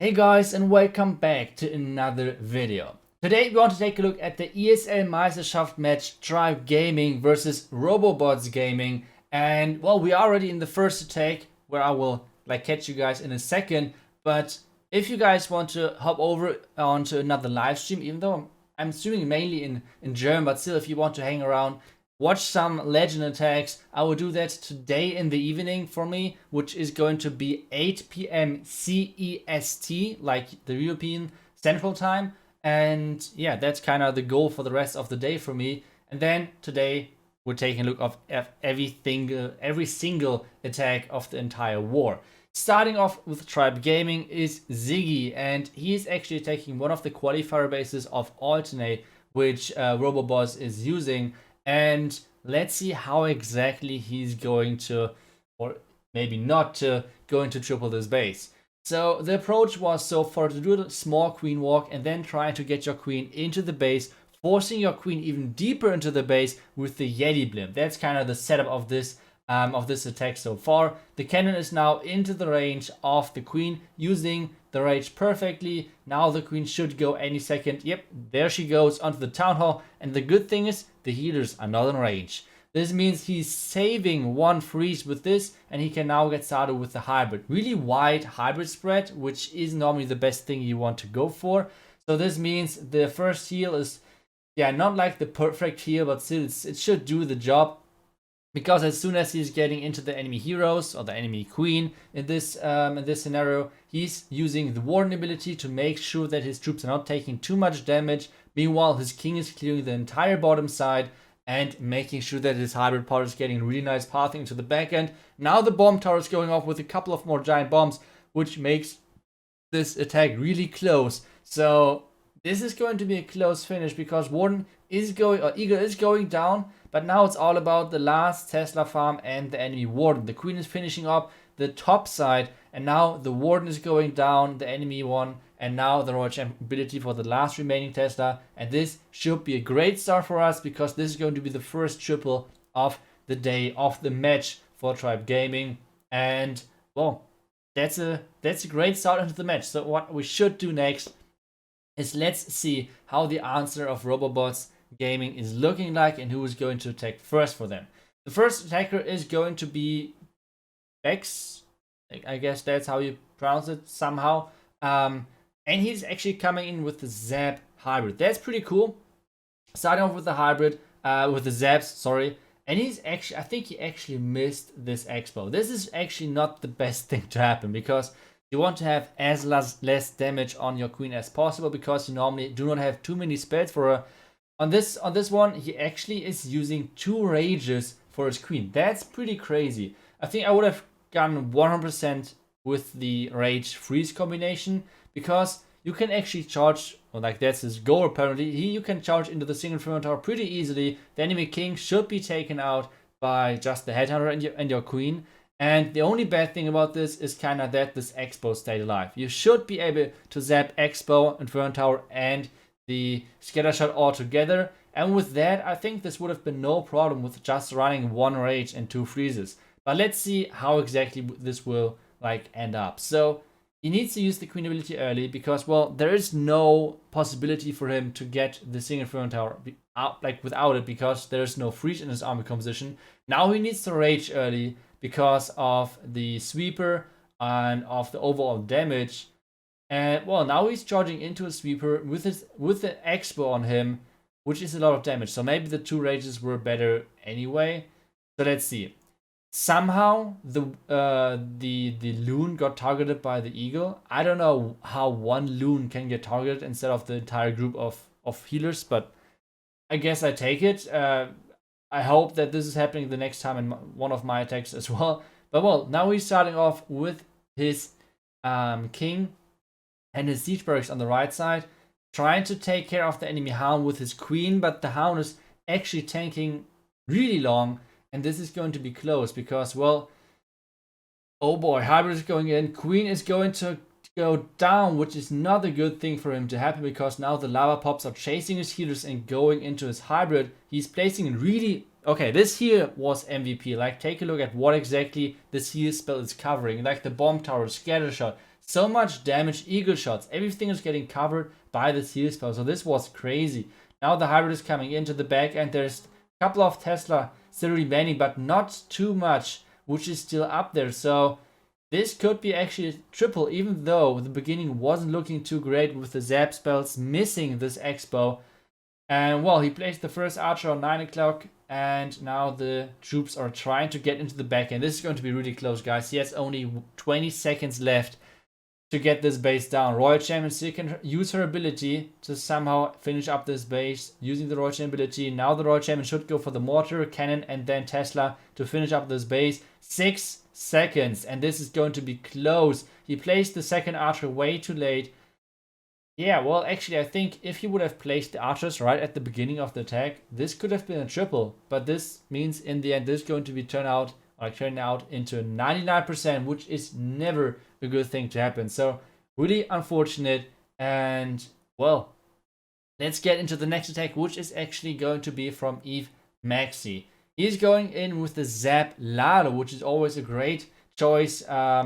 Hey guys, and welcome back to another video. Today we want to take a look at the ESL Meisterschaft match Tribe Gaming versus Robobots Gaming. And well, we are already in the first attack where I will catch you guys in a second. But if you guys want to hop over onto another live stream, even though I'm streaming mainly in German, but still if you want to hang around, watch some legend attacks. I will do that today in the evening for me, which is going to be 8 p.m. CEST, like the European Central Time. And yeah, that's kind of the goal for the rest of the day for me. And then today we're taking a look at every single attack of the entire war. Starting off with Tribe Gaming is Ziggy, and he is actually taking one of the qualifier bases of Alternate, which Roboboss is using. And let's see how exactly he's going to, or maybe not to, going to triple this base. So the approach was so far to do a small queen walk and then try to get your queen into the base, forcing your queen even deeper into the base with the Yeti blimp. That's kind of the setup of this attack so far. The cannon is now into the range of the queen, using the rage perfectly. Now the queen should go any second. Yep, there she goes onto the town hall. And the good thing is the healers are not in range. This means he's saving one freeze with this, and he can now get started with the hybrid. Really wide hybrid spread, which is normally the best thing you want to go for. So this means the first heal is, yeah, not like the perfect heal, but still it should do the job. Because as soon as he's getting into the enemy heroes or the enemy queen in this scenario, he's using the Warden ability to make sure that his troops are not taking too much damage. Meanwhile, his king is clearing the entire bottom side and making sure that his hybrid part is getting really nice pathing into the back end. Now the bomb tower is going off with a couple of more giant bombs, which makes this attack really close. So this is going to be a close finish because Warden is going, or Eagle is going down, but now it's all about the last Tesla farm and the enemy Warden. The queen is finishing up the top side, and now the Warden is going down, the enemy one, and now the Royal Champ ability for the last remaining Tesla. And this should be a great start for us because this is going to be the first triple of the day of the match for Tribe Gaming. And well, that's a great start into the match. So what we should do next is let's see how the answer of Robobots Gaming is looking like and who is going to attack first for them. The first attacker is going to be Bex. I guess that's how you pronounce it somehow. And he's actually coming in with the Zap hybrid. That's pretty cool. Starting off with the hybrid, with the Zaps, sorry. And he's actually, I think he actually missed this expo. This is actually not the best thing to happen because you want to have as less damage on your queen as possible because you normally do not have too many spells for her. On this one, he actually is using 2 rages for his queen. That's pretty crazy. I think I would have gone 100% with the rage freeze combination because you can actually charge, or like that's his goal apparently. You can charge into the single Inferno Tower pretty easily. The enemy king should be taken out by just the headhunter and your queen. And the only bad thing about this is kind of that this Expo stayed alive. You should be able to zap Expo, Inferno Tower, and the Scatter Shot all together. And with that, I think this would have been no problem with just running 1 rage and 2 freezes. But let's see how exactly this will end up. So he needs to use the queen ability early because, well, there is no possibility for him to get the single Inferno Tower out without it because there is no freeze in his army composition. Now he needs to rage early because of the sweeper and of the overall damage. And well, now he's charging into a sweeper with the expo on him, which is a lot of damage. So maybe the 2 rages were better anyway. So let's see. Somehow the loon got targeted by the eagle. I don't know how 1 loon can get targeted instead of the entire group of healers, but I guess I take it. I hope that this is happening the next time in one of my attacks as well. But well, now he's starting off with his king and his siege barracks on the right side, trying to take care of the enemy hound with his queen, but the hound is actually tanking really long, and this is going to be close because, well, oh boy, hybrid is going in, queen is going to go down, which is not a good thing for him to happen because now the lava pops are chasing his healers and going into his hybrid. He's placing really Okay, this here was MVP. Like, take a look at what exactly this heal spell is covering. Like the bomb tower, scatter shot, so much damage, eagle shots, everything is getting covered by the seal spell. So this was crazy. Now the hybrid is coming into the back, and there's a couple of Tesla still remaining, but not too much, which is still up there. So this could be actually a triple, even though the beginning wasn't looking too great with the zap spells missing this Expo. And well, he placed the first archer on 9 o'clock, and now the troops are trying to get into the back end. This is going to be really close, guys. He has only 20 seconds left to get this base down. Royal Champion still can use her ability to somehow finish up this base using the Royal Champion ability. Now the Royal Champion should go for the mortar, cannon, and then Tesla to finish up this base. 6 seconds, and this is going to be close. He placed the second archer way too late. Yeah, well, actually, I think if he would have placed the archers right at the beginning of the attack, this could have been a triple. But this means in the end, this is going to be turning out into 99%, which is never a good thing to happen. So really unfortunate. And well, let's get into the next attack, which is actually going to be from Eve Maxi. He's going in with the Zap Lalo, which is always a great choice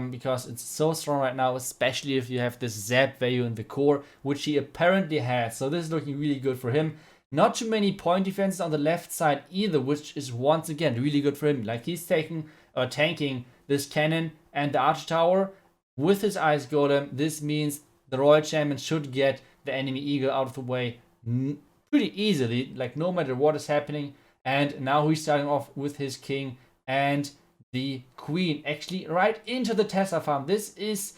because it's so strong right now, especially if you have this zap value in the core, which he apparently has. So this is looking really good for him. Not too many point defenses on the left side either, which is once again really good for him. Like he's tanking this cannon and the archer tower with his ice golem. This means the Royal Champion should get the enemy eagle out of the way pretty easily, like no matter what is happening. And now he's starting off with his king and the queen actually right into the Tesla farm. This is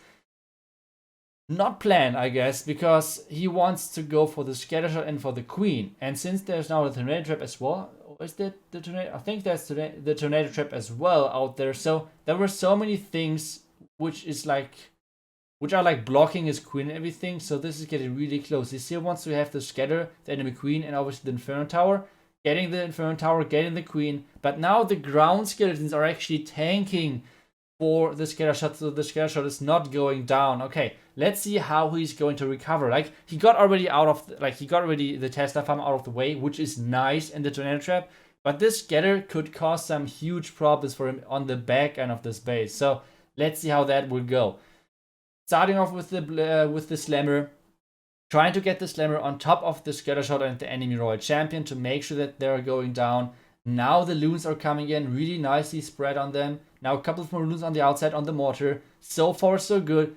not planned, I guess, because he wants to go for the scattershot and for the queen. And since there's now the tornado trap as well, is that the tornado? I think there's the tornado trap as well out there. So there were so many things which are like blocking his queen and everything. So this is getting really close. He still wants to have the scatter, the enemy queen, and obviously the Inferno Tower. Getting the Inferno Tower, getting the queen. But now the ground skeletons are actually tanking for the scatter shot, so the scatter shot is not going down. Okay, let's see how he's going to recover. Like he got already the Tesla farm out of the way, which is nice in the tornado trap. But this scatter could cause some huge problems for him on the back end of this base. So let's see how that will go. Starting off with the slammer. Trying to get the slammer on top of the scattershot and the enemy Royal Champion to make sure that they're going down. Now the loons are coming in, really nicely spread on them. Now a couple of more loons on the outside on the mortar. So far so good.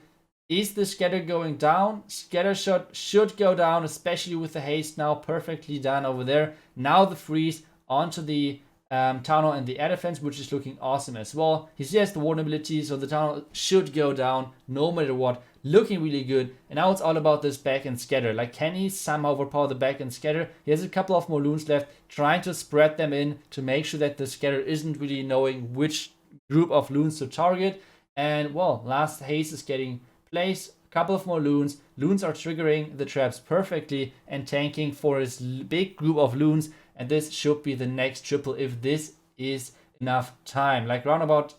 Is the scatter going down? Scattershot should go down, especially with the haste now perfectly done over there. Now the freeze onto the town hall and the air defense, which is looking awesome as well. He still has the warden ability, so the town hall should go down no matter what. Looking really good. And now it's all about this back and scatter. Like, can he somehow overpower the back and scatter? He has a couple of more loons left, trying to spread them in to make sure that the scatter isn't really knowing which group of loons to target. And well, last haste is getting placed. A couple of more loons. Loons are triggering the traps perfectly and tanking for his big group of loons. And this should be the next triple if this is enough time. Like around about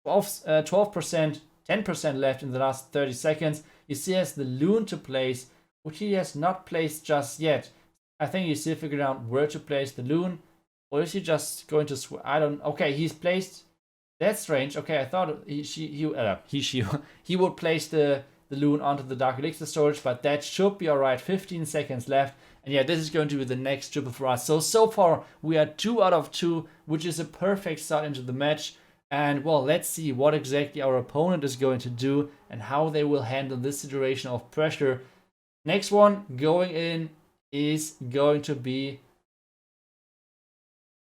12%, 10% left in the last 30 seconds. He still has the loon to place, which he has not placed just yet. I think he's still figuring out where to place the loon. Or is he just going to... I don't... Okay, he's placed... That's strange. Okay, I thought he would place the loon onto the Dark Elixir storage, but that should be alright. 15 seconds left. And yeah, this is going to be the next triple for us. So far, we are 2 out of 2, which is a perfect start into the match. And well, let's see what exactly our opponent is going to do and how they will handle this situation of pressure. Next one going in is going to be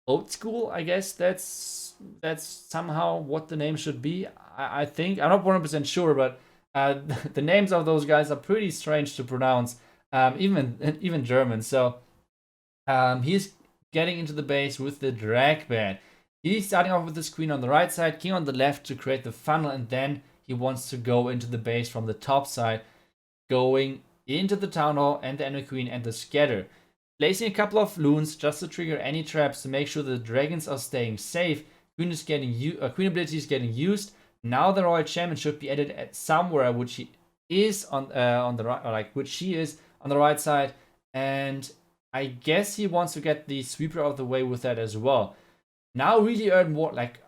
Old School, I guess. That's somehow what the name should be. I think. I'm not 100% sure, but the names of those guys are pretty strange to pronounce, even German. So he's getting into the base with the drag bat. He's starting off with his queen on the right side, king on the left to create the funnel, and then he wants to go into the base from the top side, going into the town hall and the enemy queen and the scatter. Placing a couple of loons just to trigger any traps to make sure the dragons are staying safe. Queen ability is getting used. Now the Royal Champion should be added at somewhere, which he is on the right, on the right side, and I guess he wants to get the sweeper out of the way with that as well. Now really earn more, like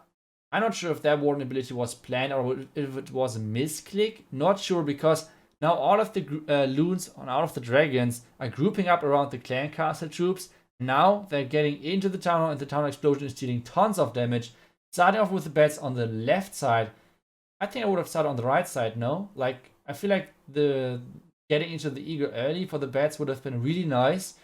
I'm not sure if that warden ability was planned or if it was a misclick. Not sure, because now all of the loons and all of the dragons are grouping up around the clan castle troops. Now they're getting into the town hall, and the town explosion is dealing tons of damage. Starting off with the bats on the left side. I think I would have started on the right side, no? Like, I feel like the getting into the eagle early for the bats would have been really nice.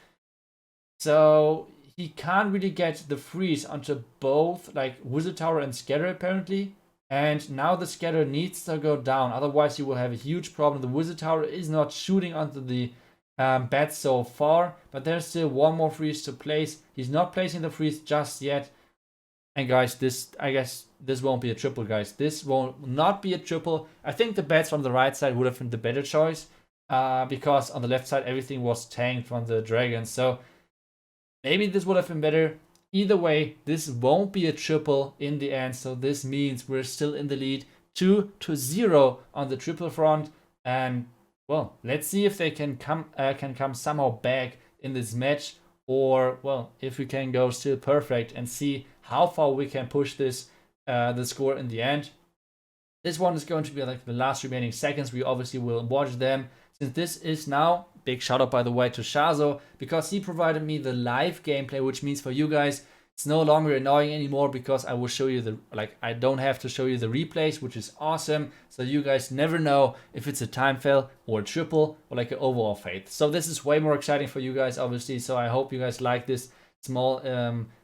So he can't really get the freeze onto both, like, Wizard Tower and Scatter, apparently. And now the Scatter needs to go down, otherwise you will have a huge problem. The Wizard Tower is not shooting onto the bats so far, but there's still one more freeze to place. He's not placing the freeze just yet. And guys, I guess this won't be a triple, guys. This will not be a triple. I think the bats from the right side would have been the better choice, because on the left side everything was tanked from the dragons. So maybe this would have been better. Either way, this won't be a triple in the end. So this means we're still in the lead, 2-0 on the triple front. And well, let's see if they can come somehow back in this match, or well, if we can go still perfect and see how far we can push this the score in the end. This one is going to be like the last remaining seconds. We obviously will watch them, since this is now, big shout out by the way to Shazo, because he provided me the live gameplay, which means for you guys it's no longer annoying anymore, because I will show you the, like, I don't have to show you the replays, which is awesome. So you guys never know if it's a time fail or a triple or like an overall fate. So this is way more exciting for you guys, obviously. So I hope you guys like this small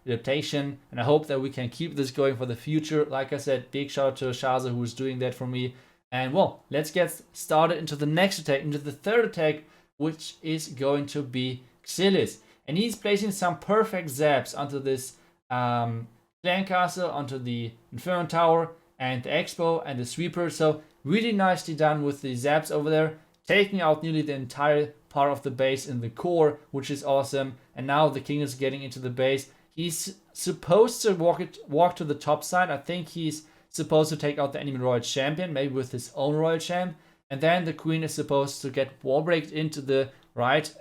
adaptation, and I hope that we can keep this going for the future. Like I said, big shout out to Shaza, who is doing that for me. And well, let's get started into the next attack, into the third attack, which is going to be Xilis. And he's placing some perfect zaps onto this clan castle, onto the Inferno Tower and the Expo and the Sweeper. So really nicely done with the zaps over there, taking out nearly the entire part of the base in the core, which is awesome. And now the king is getting into the base. He's supposed to walk to the top side. I think he's supposed to take out the enemy royal champion, maybe with his own royal champ. And then the queen is supposed to get wall breaked into the right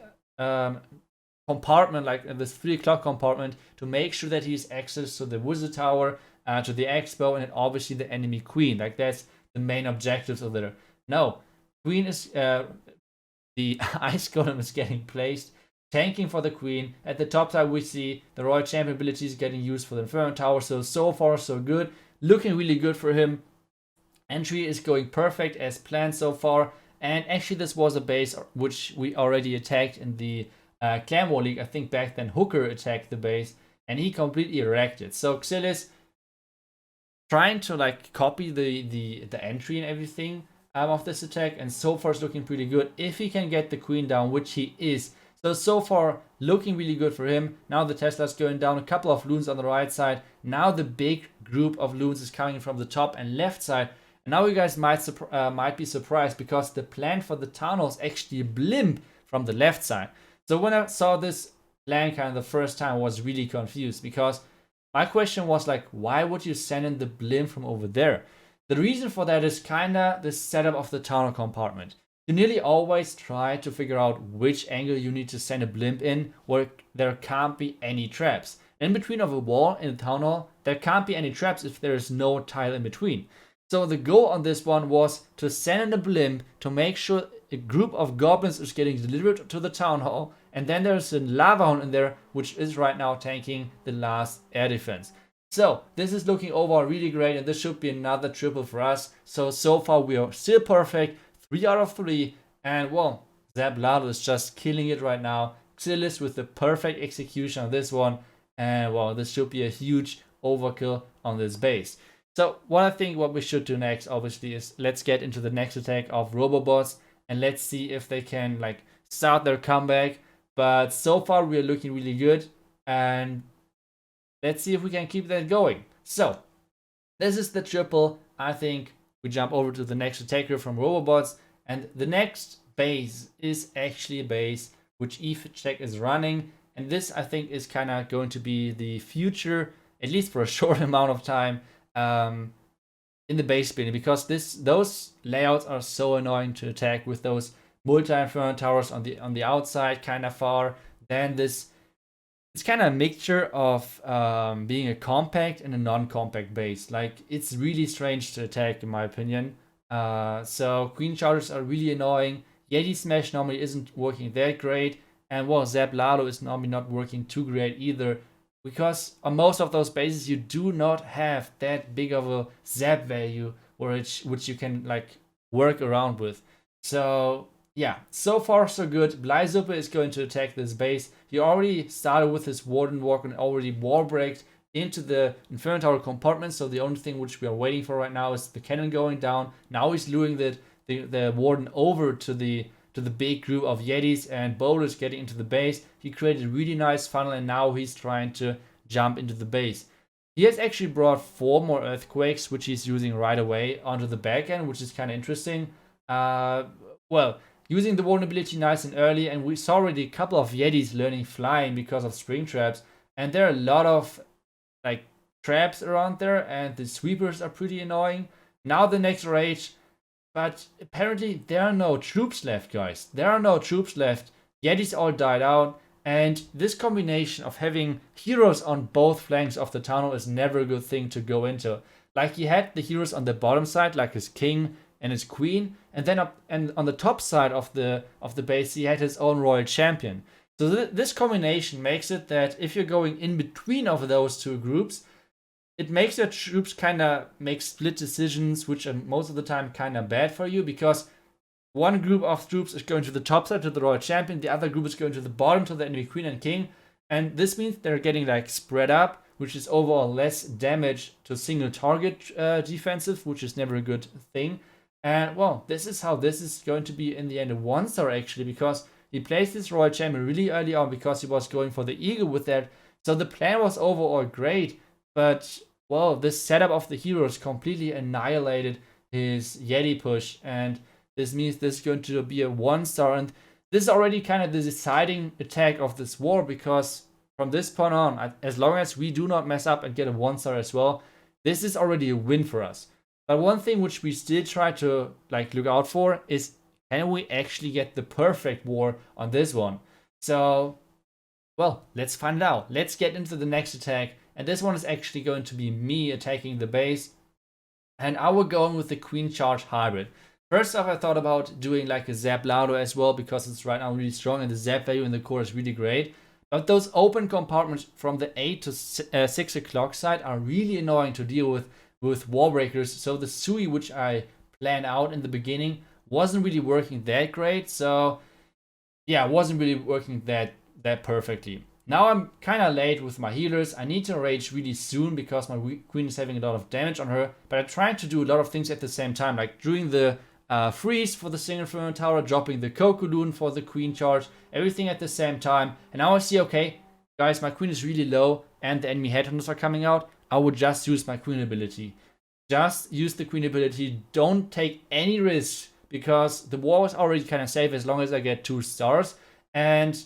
compartment, like this 3 o'clock compartment, to make sure that he has access to the Wizard Tower, to the Expo, and obviously the enemy queen. Like, that's the main objectives of there. No, queen is the ice golem is getting placed, tanking for the queen. At the top side we see the royal champion abilities getting used for the Inferno Tower. So far so good, looking really good for him. Entry is going perfect as planned so far. And actually this was a base which we already attacked in the Clan War League. I think back then Hooker attacked the base and he completely wrecked it. So Xilis trying to like copy the entry and everything of this attack, and so far it's looking pretty good if he can get the queen down, which he is. So far looking really good for him. Now the Tesla's going down, a couple of loons on the right side. Now the big group of loons is coming from the top and left side. And now you guys might be surprised, because the plan for the town hall is actually a blimp from the left side. So when I saw this plan kind of the first time, I was really confused, because my question was like, why would you send in the blimp from over there? The reason for that is kinda the setup of the town hall compartment. You nearly always try to figure out which angle you need to send a blimp in, where there can't be any traps. In between of a wall in the town hall, there can't be any traps if there is no tile in between. So the goal on this one was to send in a blimp to make sure a group of goblins is getting delivered to the town hall, and then there's a lava hound in there, which is right now tanking the last air defense. So this is looking overall really great, and this should be another triple for us. So far we are still perfect, 3 out of 3, and well, Zablado is just killing it right now. Xilis with the perfect execution on this one, and well, this should be a huge overkill on this base. So what we should do next, obviously, is let's get into the next attack of Robobots, and let's see if they can like start their comeback. But so far we are looking really good, and let's see if we can keep that going. So this is the triple. I think we jump over to the next attacker from Robobots, and the next base is actually a base which EFTech is running, and this I think is kind of going to be the future, at least for a short amount of time, in the base building, because those layouts are so annoying to attack, with those multi-inferno towers on the outside kind of far, then this it's kind of a mixture of being a compact and a non-compact base. Like, it's really strange to attack, in my opinion. So Queen Chargers are really annoying. Yeti Smash normally isn't working that great, and well, Zap Lalo is normally not working too great either, because on most of those bases you do not have that big of a zap value, which you can like work around with. So yeah, so far so good. Blyzuppe is going to attack this base. He already started with his Warden Walk and already wall breaked into the Inferno Tower compartment. So the only thing which we are waiting for right now is the cannon going down. Now he's luring the Warden over to the big group of Yetis, and Boulders getting into the base. He created a really nice funnel, and now he's trying to jump into the base. He has actually brought 4 more Earthquakes, which he's using right away onto the back end, which is kind of interesting. Well, using the vulnerability nice and early, and we saw already a couple of Yetis learning flying because of spring traps, and there are a lot of like traps around there, and the sweepers are pretty annoying. Now the next rage, but apparently there are no troops left, guys. There are no troops left. Yetis all died out, and this combination of having heroes on both flanks of the tunnel is never a good thing to go into. Like, he had the heroes on the bottom side, like his king and his queen, and then on the top side of the base he had his own royal champion. So this combination makes it that if you're going in between of those two groups, it makes your troops kind of make split decisions, which are most of the time kind of bad for you, because one group of troops is going to the top side to the royal champion, the other group is going to the bottom to the enemy queen and king, and this means they're getting like spread up, which is overall less damage to single target defensive, which is never a good thing. And well, this is how this is going to be in the end a 1-star actually, because he placed this royal champion really early on because he was going for the eagle with that. So the plan was overall great, but well, this setup of the heroes completely annihilated his Yeti push, and this means this is going to be a 1-star, and this is already kind of the deciding attack of this war, because from this point on, as long as we do not mess up and get a 1-star as well, this is already a win for us. But one thing which we still try to like look out for is, can we actually get the perfect war on this one? So, well, let's find out. Let's get into the next attack, and this one is actually going to be me attacking the base, and I will go on with the Queen Charge Hybrid. First off, I thought about doing like a Zap Lado as well, because it's right now really strong and the Zap value in the core is really great. But those open compartments from the 8 to 6 o'clock side are really annoying to deal with wall breakers. So the Sui, which I planned out in the beginning, wasn't really working that great. So yeah, wasn't really working that perfectly. Now I'm kind of late with my healers. I need to rage really soon because my queen is having a lot of damage on her. But I'm trying to do a lot of things at the same time, like doing the freeze for the single Inferno Tower, dropping the Cocoon for the Queen Charge, everything at the same time. And now I see, okay, guys, my queen is really low and the enemy headhunters are coming out. I would just use my queen ability. Just use the queen ability. Don't take any risks, because the war is already kind of safe as long as I get 2 stars. And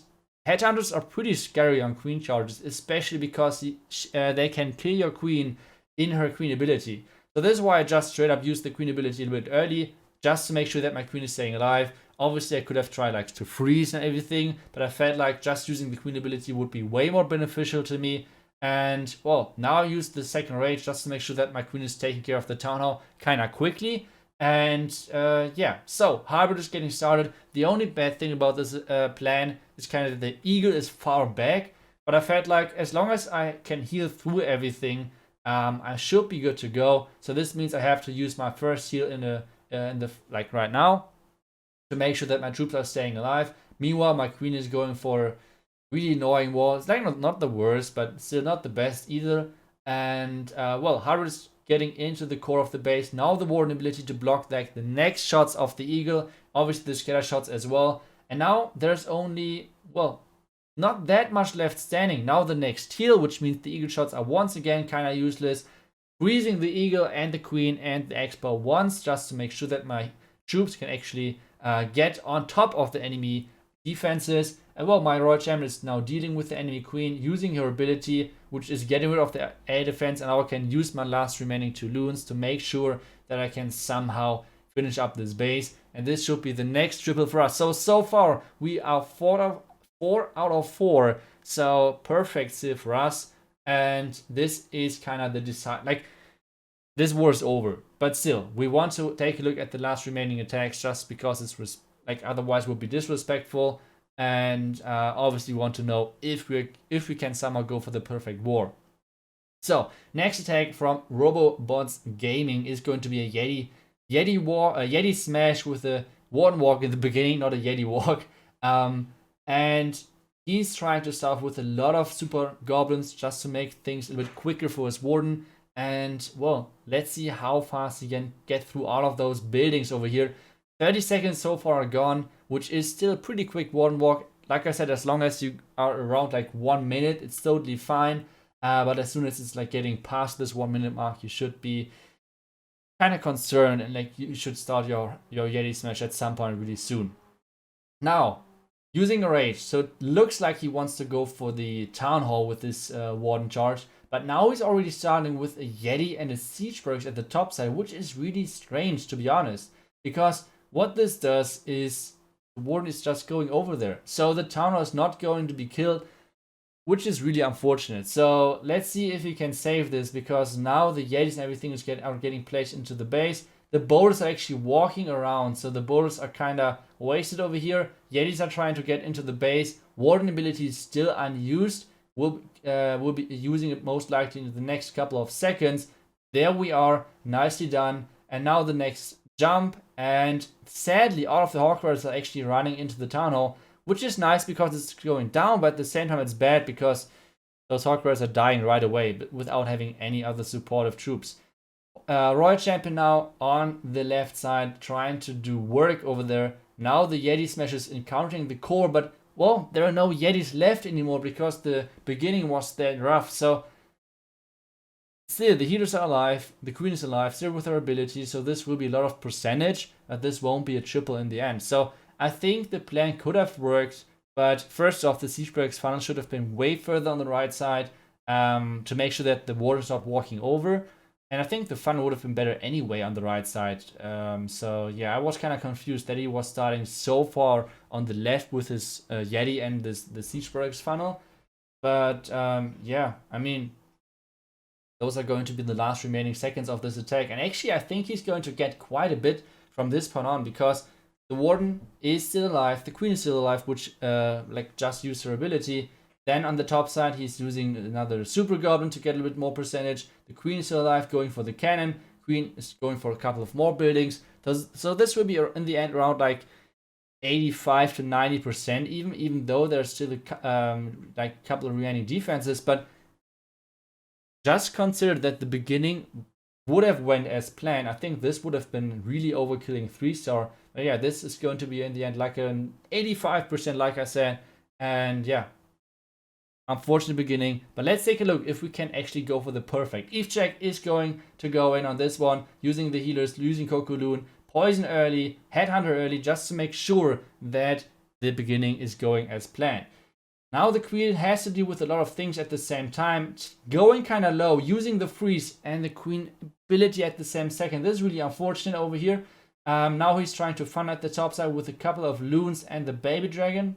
headhunters are pretty scary on queen charges, especially because they can kill your queen in her queen ability. So this is why I just straight up used the queen ability a little bit early, just to make sure that my queen is staying alive. Obviously I could have tried like to freeze and everything, but I felt like just using the queen ability would be way more beneficial to me. And well, now I use the second rage just to make sure that my queen is taking care of the town hall kind of quickly. And yeah, so hybrid is getting started. The only bad thing about this plan is kind of the eagle is far back, but I felt like as long as I can heal through everything, I should be good to go. So this means I have to use my first heal in the like right now, to make sure that my troops are staying alive. Meanwhile, my queen is going for really annoying wall. It's like not the worst, but still not the best either. And well, hybrid is getting into the core of the base. Now the warden ability to block like the next shots of the eagle, obviously the scatter shots as well. And now there's only, well, not that much left standing. Now the next heal, which means the eagle shots are once again kind of useless. Freezing the eagle and the queen and the expo once, just to make sure that my troops can actually get on top of the enemy defenses. And well, my royal champion is now dealing with the enemy queen, using her ability, which is getting rid of the air defense, and now I can use my last remaining 2 loons to make sure that I can somehow finish up this base. And this should be the next triple for us. So far we are 4 4 out of 4. So perfect still for us. And this is kind of the decide. Like, this war is over. But still, we want to take a look at the last remaining attacks just because it's like otherwise would be disrespectful. And obviously want to know if we can somehow go for the perfect war. So next attack from Robobots Gaming is going to be a Yeti smash with a Warden walk in the beginning, not a Yeti walk. And he's trying to start with a lot of super goblins just to make things a little bit quicker for his Warden. And well, let's see how fast he can get through all of those buildings over here. 30 seconds so far are gone, which is still a pretty quick Warden walk. Like I said, as long as you are around like 1 minute, it's totally fine. But as soon as it's like getting past this 1 minute mark, you should be kind of concerned and like you should start your Yeti smash at some point really soon. Now, using a rage, so it looks like he wants to go for the town hall with this Warden charge. But now he's already starting with a Yeti and a Siege Bergs at the top side, which is really strange to be honest. Because what this does is the Warden is just going over there. So the town hall is not going to be killed, which is really unfortunate. So let's see if we can save this, because now the Yetis and everything are getting placed into the base. The boulders are actually walking around, so the boulders are kind of wasted over here. Yetis are trying to get into the base. Warden ability is still unused. We'll be using it most likely in the next couple of seconds. There we are, nicely done. And now the next jump, and sadly all of the Hawk Riders are actually running into the town hall, which is nice because it's going down, but at the same time it's bad because those Hawk Riders are dying right away but without having any other supportive troops. Royal Champion now on the left side trying to do work over there. Now the Yeti Smash is encountering the core, but well, there are no Yetis left anymore because the beginning was that rough. So still, the healers are alive, the queen is alive, still with her ability, so this will be a lot of percentage, but this won't be a triple in the end. So I think the plan could have worked, but first off, the Siege Bergs funnel should have been way further on the right side to make sure that the warden's not walking over. And I think the funnel would have been better anyway on the right side. So yeah, I was kind of confused that he was starting so far on the left with his Yeti and the Siege Bergs funnel. But yeah, I mean, those are going to be the last remaining seconds of this attack. And actually, I think he's going to get quite a bit from this point on, because the Warden is still alive, the Queen is still alive, which like just used her ability. Then on the top side, he's using another Super Goblin to get a little bit more percentage. The Queen is still alive, going for the cannon. Queen is going for a couple of more buildings. So this will be in the end around like 85 to 90%, even though there's still like a couple of remaining defenses. But just consider that the beginning would have went as planned. I think this would have been really overkilling 3-star. But yeah, this is going to be in the end like an 85%, like I said. And yeah, unfortunate beginning, but let's take a look if we can actually go for the perfect. Eve Check is going to go in on this one, using the healers, using Kokoloon, poison early, headhunter early, just to make sure that the beginning is going as planned. Now the Queen has to deal with a lot of things at the same time, going kind of low, using the freeze and the Queen ability at the same second. This is really unfortunate over here. Now he's trying to fun at the top side with a couple of loons and the baby dragon.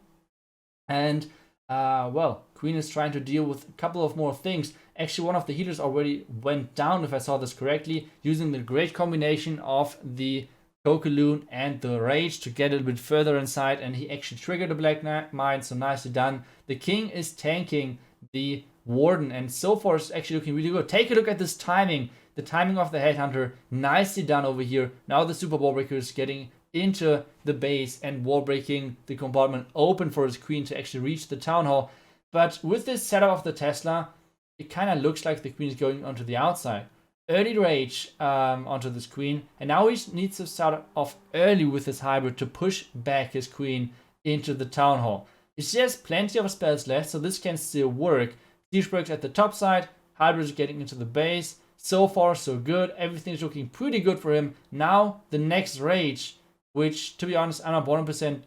And well, Queen is trying to deal with a couple of more things. Actually, one of the healers already went down, if I saw this correctly, using the great combination of the Kokoloon and the Rage to get a little bit further inside, and he actually triggered the Black Mine, so nicely done. The King is tanking the Warden, and so far it's actually looking really good. Take a look at this timing. The timing of the Headhunter, nicely done over here. Now the Super Wallbreaker is getting into the base and wall breaking the compartment open for his Queen to actually reach the Town Hall. But with this setup of the Tesla, it kind of looks like the Queen is going onto the outside. Early Rage onto this Queen, and now he needs to start off early with his hybrid to push back his Queen into the Town Hall. He has plenty of spells left, so this can still work. Siege Bergs at the top side, hybrid is getting into the base. So far so good, everything's looking pretty good for him. Now the next Rage, which to be honest I'm not 100%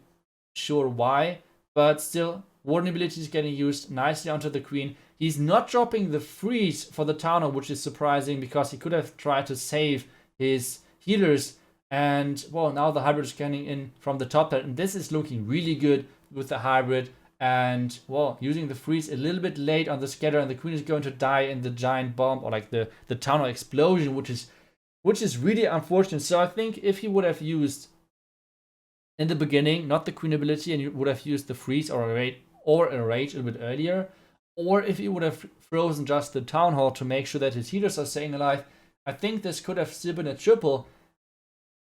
sure why, but still Warden ability is getting used nicely onto the Queen. He's not dropping the freeze for the Town Hall, which is surprising because he could have tried to save his healers. And well, now the hybrid is getting in from the top, and this is looking really good with the hybrid. And well, using the freeze a little bit late on the scatter, and the queen is going to die in the giant bomb, or like the town hall explosion, which is really unfortunate. So I think if he would have used in the beginning not the queen ability, and you would have used the freeze or a rage a little bit earlier, or if he would have frozen just the town hall to make sure that his healers are staying alive, I think this could have still been a triple.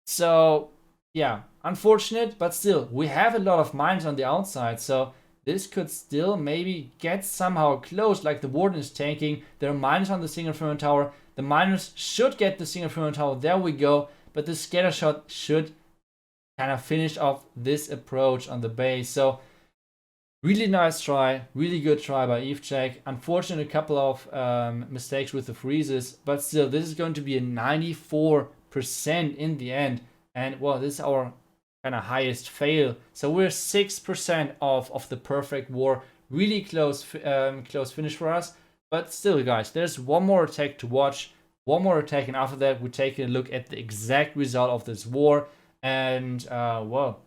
So yeah, unfortunate, but still, we have a lot of mines on the outside, so this could still maybe get somehow close. Like the warden is tanking, there are mines on the single firmament tower, the miners should get the single firmament tower, there we go, but the scatter shot should kind of finish off this approach on the base. So really nice try, really good try by EveCheck. Unfortunately, a couple of mistakes with the freezes, but still, this is going to be a 94% in the end. And well, this is our kind of highest fail. So we're 6% off of the perfect war. Really close finish for us. But still, guys, there's one more attack to watch. One more attack, and after that, we're taking a look at the exact result of this war. And well,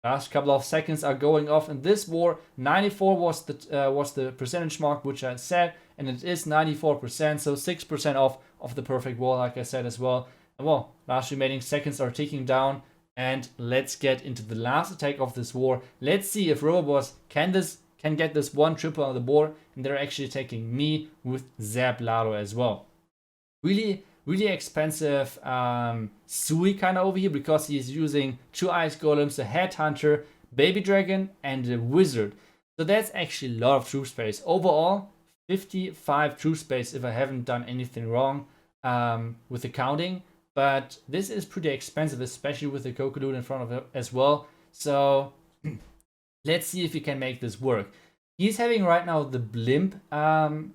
last couple of seconds are going off in this war. 94 was the percentage mark, which I said, and it is 94%, so 6% off of the perfect war, like I said as well. And well, last remaining seconds are ticking down, and let's get into the last attack of this war. Let's see if Roboboss can get this one triple on the board, and they're actually taking me with Zap Lalo as well. Really expensive Sui kind of over here, because he's using 2 ice golems, a headhunter, baby dragon, and a wizard. So that's actually a lot of troop space. Overall, 55 troop space if I haven't done anything wrong with the counting. But this is pretty expensive, especially with the Cocodoon in front of it as well. So let's see if we can make this work. He's having right now the blimp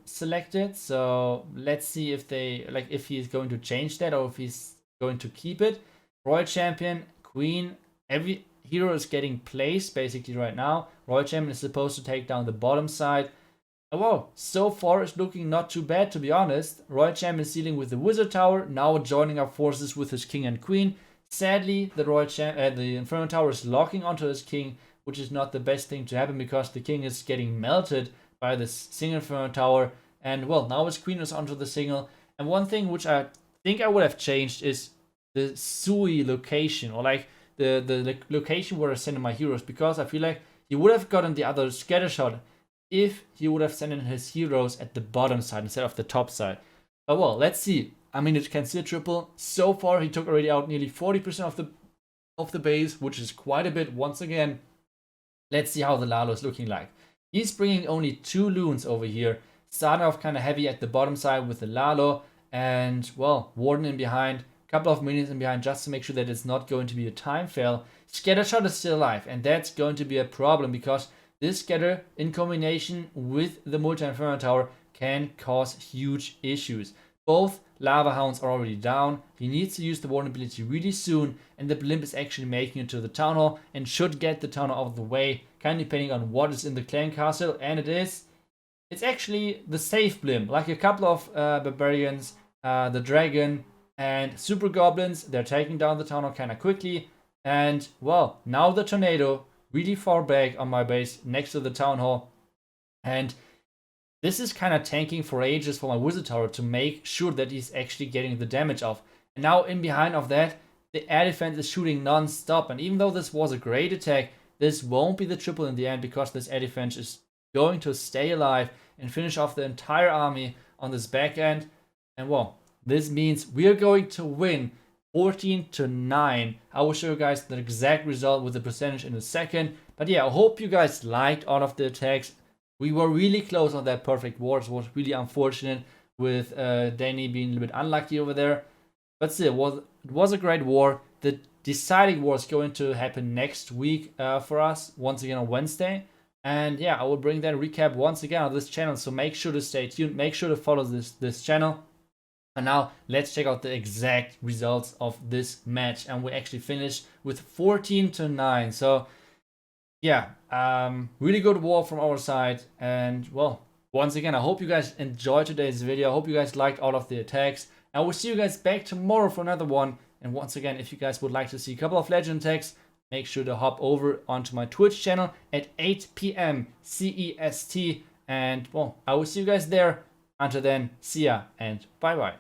selected, so let's see if if he's going to change that or if he's going to keep it. Royal Champion, Queen, every hero is getting placed basically right now. Royal Champion is supposed to take down the bottom side. Well, so far it's looking not too bad, to be honest. Royal Champion is dealing with the Wizard Tower, now joining up forces with his King and Queen. Sadly, the Inferno Tower is locking onto his King, which is not the best thing to happen, because the King is getting melted by this single Inferno Tower. And well, now his Queen is onto the single. And one thing which I think I would have changed is the Sui location, or like the location where I send my heroes, because I feel like he would have gotten the other scatter shot if he would have sent in his heroes at the bottom side instead of the top side. But well, let's see. I mean, it can still triple. So far, he took already out nearly 40% of the base, which is quite a bit once again. Let's see how the Lalo is looking like. He's bringing only 2 loons over here, starting off kind of heavy at the bottom side with the Lalo, and well, Warden in behind, couple of minions in behind, just to make sure that it's not going to be a time fail. Scattershot is still alive, and that's going to be a problem, because this scatter in combination with the multi-inferno tower can cause huge issues. Both Lava Hounds are already down. He needs to use the Warden ability really soon, and the blimp is actually making it to the town hall and should get the town hall out of the way, kind of depending on what is in the clan castle. And it's actually the safe blimp, like a couple of barbarians, the dragon and super goblins. They're taking down the town hall kind of quickly. And well, now the tornado really far back on my base next to the town hall, and this is kind of tanking for ages for my wizard tower to make sure that he's actually getting the damage off. And now in behind of that, the air defense is shooting non-stop, and even though this was a great attack, this won't be the triple in the end, because this air defense is going to stay alive and finish off the entire army on this back end. And well, this means we are going to win 14-9. I will show you guys the exact result with the percentage in a second. But yeah, I hope you guys liked all of the attacks. We were really close on that perfect war. It was really unfortunate with Danny being a little bit unlucky over there. But still, it was a great war. The deciding war is going to happen next week for us, once again on Wednesday. And yeah, I will bring that recap once again on this channel. So make sure to stay tuned. Make sure to follow this channel. And now let's check out the exact results of this match. And we actually finished with 14-9. So yeah, really good war from our side. And well, once again, I hope you guys enjoyed today's video. I hope you guys liked all of the attacks. I will see you guys back tomorrow for another one. And once again, if you guys would like to see a couple of legend attacks, make sure to hop over onto my Twitch channel at 8 p.m. CEST. And well, I will see you guys there. Until then, see ya and bye bye.